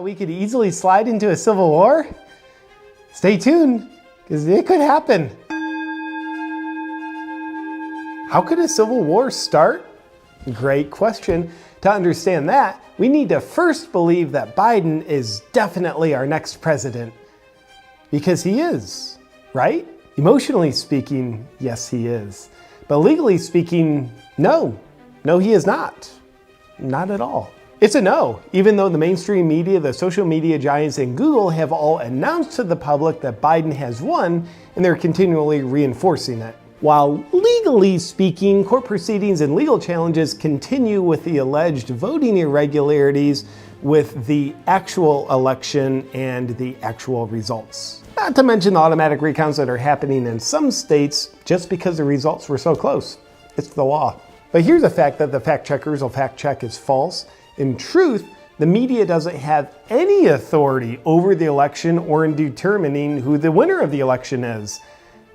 we could easily slide into a civil war? Stay tuned, because it could happen. How could a civil war start? Great question. To understand that, we need to first believe that Biden is definitely our next president. Because he is, right? Emotionally speaking, yes, he is. But legally speaking, no. No, he is not. Not at all. It's a no, even though the mainstream media, the social media giants, and Google have all announced to the public that Biden has won, and they're continually reinforcing it. While legally speaking, court proceedings and legal challenges continue with the alleged voting irregularities with the actual election and the actual results. Not to mention the automatic recounts that are happening in some states just because the results were so close. It's the law. But here's a fact that the fact checkers will fact check is false. In truth, the media doesn't have any authority over the election or in determining who the winner of the election is.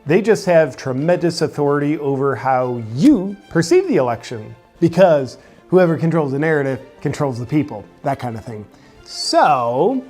They just have tremendous authority over how you perceive the election, because whoever controls the narrative controls the people, that kind of thing. So,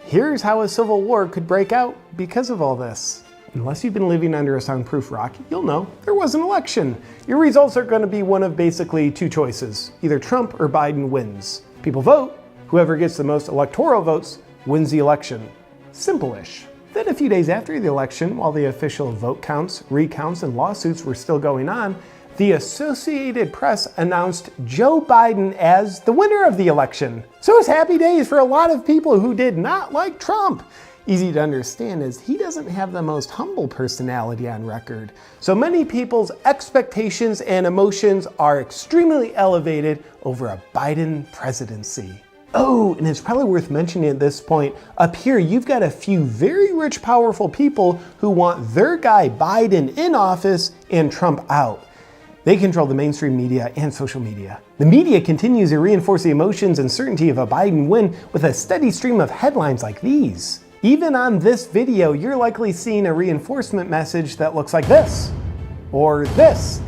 here's how a civil war could break out because of all this. Unless you've been living under a soundproof rock, you'll know there was an election. Your results are going to be one of basically two choices. Either Trump or Biden wins. People vote. Whoever gets the most electoral votes wins the election. Simple-ish. Then a few days after the election, while the official vote counts, recounts, and lawsuits were still going on, the Associated Press announced Joe Biden as the winner of the election. So it was happy days for a lot of people who did not like Trump. Easy to understand is he doesn't have the most humble personality on record. So many people's expectations and emotions are extremely elevated over a Biden presidency. Oh, and it's probably worth mentioning at this point, up here you've got a few very rich, powerful people who want their guy Biden in office and Trump out. They control the mainstream media and social media. The media continues to reinforce the emotions and certainty of a Biden win with a steady stream of headlines like these. Even on this video, you're likely seeing a reinforcement message that looks like this, or this.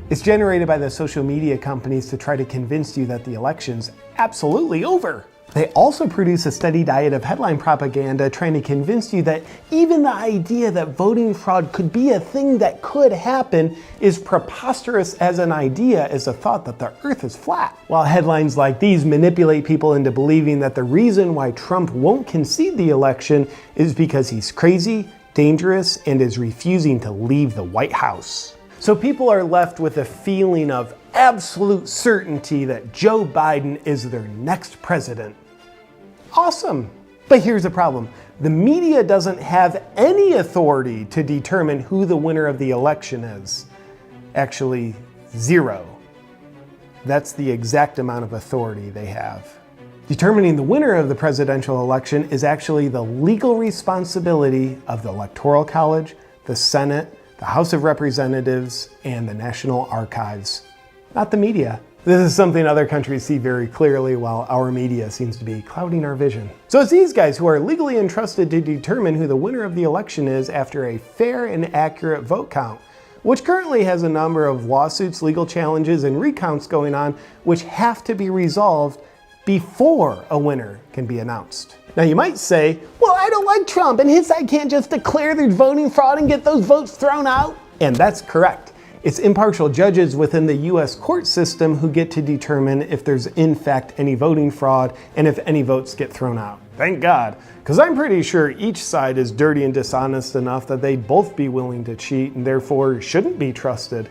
It's generated by the social media companies to try to convince you that the election's absolutely over. They also produce a steady diet of headline propaganda trying to convince you that even the idea that voting fraud could be a thing that could happen is preposterous as an idea, as a thought that the earth is flat. While headlines like these manipulate people into believing that the reason why Trump won't concede the election is because he's crazy, dangerous, and is refusing to leave the White House. So people are left with a feeling of absolute certainty that Joe Biden is their next president. Awesome. But here's the problem. The media doesn't have any authority to determine who the winner of the election is. Actually, zero. That's the exact amount of authority they have. Determining the winner of the presidential election is actually the legal responsibility of the Electoral College, the Senate, the House of Representatives, and the National Archives. Not the media. This is something other countries see very clearly, while our media seems to be clouding our vision. So it's these guys who are legally entrusted to determine who the winner of the election is after a fair and accurate vote count, which currently has a number of lawsuits, legal challenges, and recounts going on, which have to be resolved before a winner can be announced. Now you might say, well, I don't like Trump and his side can't just declare there's voting fraud and get those votes thrown out. And that's correct. It's impartial judges within the US court system who get to determine if there's in fact any voting fraud and if any votes get thrown out. Thank God, because I'm pretty sure each side is dirty and dishonest enough that they'd both be willing to cheat and therefore shouldn't be trusted.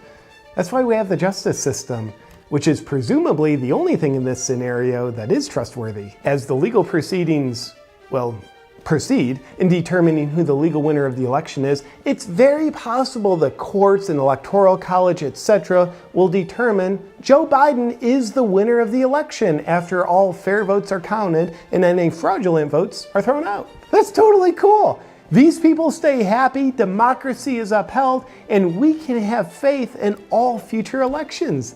That's why we have the justice system, which is presumably the only thing in this scenario that is trustworthy. As the legal proceedings, proceed in determining who the legal winner of the election is, it's very possible the courts and electoral college, etc., will determine Joe Biden is the winner of the election after all fair votes are counted and any fraudulent votes are thrown out. That's totally cool. These people stay happy, democracy is upheld, and we can have faith in all future elections.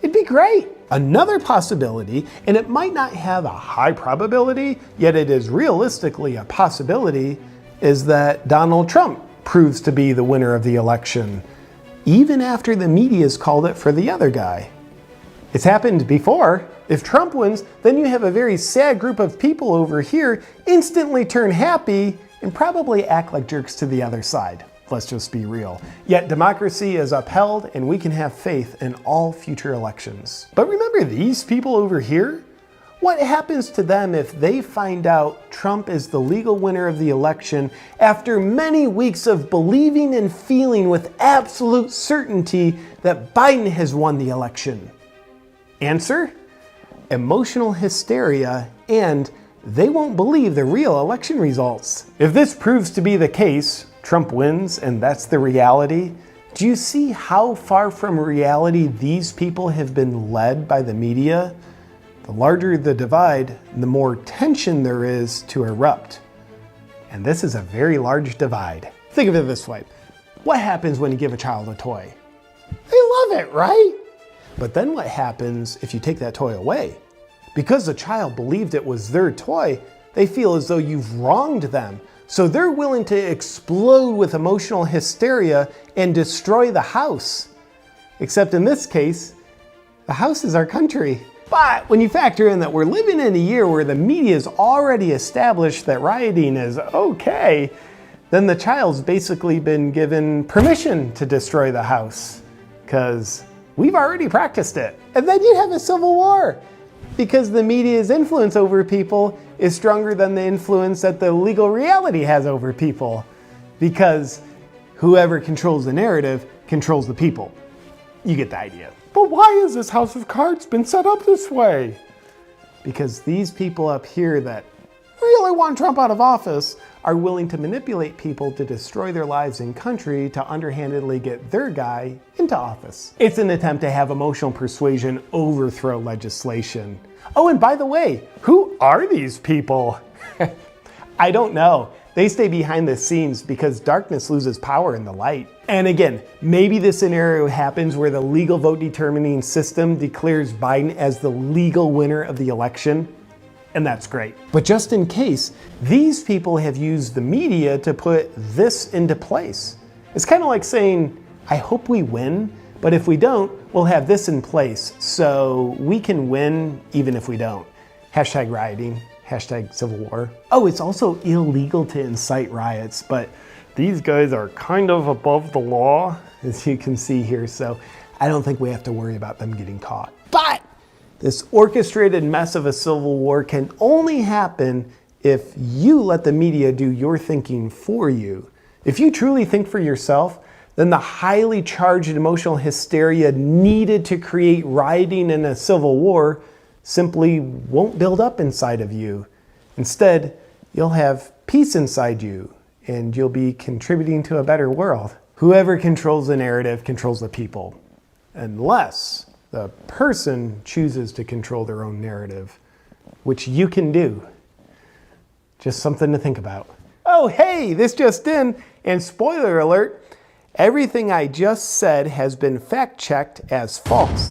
It'd be great. Another possibility, and it might not have a high probability, yet it is realistically a possibility, is that Donald Trump proves to be the winner of the election, even after the media's called it for the other guy. It's happened before. If Trump wins, then you have a very sad group of people over here instantly turn happy and probably act like jerks to the other side. Let's just be real. Yet democracy is upheld and we can have faith in all future elections. But remember these people over here? What happens to them if they find out Trump is the legal winner of the election after many weeks of believing and feeling with absolute certainty that Biden has won the election? Answer? Emotional hysteria, and they won't believe the real election results. If this proves to be the case, Trump wins and that's the reality, do you see how far from reality these people have been led by the media? The larger the divide, the more tension there is to erupt. And this is a very large divide. Think of it this way. What happens when you give a child a toy? They love it, right? But then what happens if you take that toy away? Because the child believed it was their toy, they feel as though you've wronged them. So they're willing to explode with emotional hysteria and destroy the house. Except in this case, the house is our country. But when you factor in that we're living in a year where the media has already established that rioting is okay, then the child's basically been given permission to destroy the house, because we've already practiced it. And then you have a civil war, because the media's influence over people is stronger than the influence that the legal reality has over people, because whoever controls the narrative controls the people. You get the idea. But why has this house of cards been set up this way? Because these people up here that really want Trump out of office are willing to manipulate people to destroy their lives and country to underhandedly get their guy into office. It's an attempt to have emotional persuasion overthrow legislation. Oh, and by the way, who are these people? I don't know. They stay behind the scenes because darkness loses power in the light. And again, maybe this scenario happens where the legal vote determining system declares Biden as the legal winner of the election, and that's great. But just in case, these people have used the media to put this into place. It's kind of like saying, I hope we win, but if we don't, we'll have this in place so we can win even if we don't. Hashtag rioting. Hashtag civil war. Oh, it's also illegal to incite riots, but these guys are kind of above the law, as you can see here, so I don't think we have to worry about them getting caught. But this orchestrated mess of a civil war can only happen if you let the media do your thinking for you. If you truly think for yourself, then the highly charged emotional hysteria needed to create rioting in a civil war simply won't build up inside of you. Instead, you'll have peace inside you and you'll be contributing to a better world. Whoever controls the narrative controls the people, unless the person chooses to control their own narrative, which you can do. Just something to think about. Oh, hey, this just in, and spoiler alert, everything I just said has been fact-checked as false.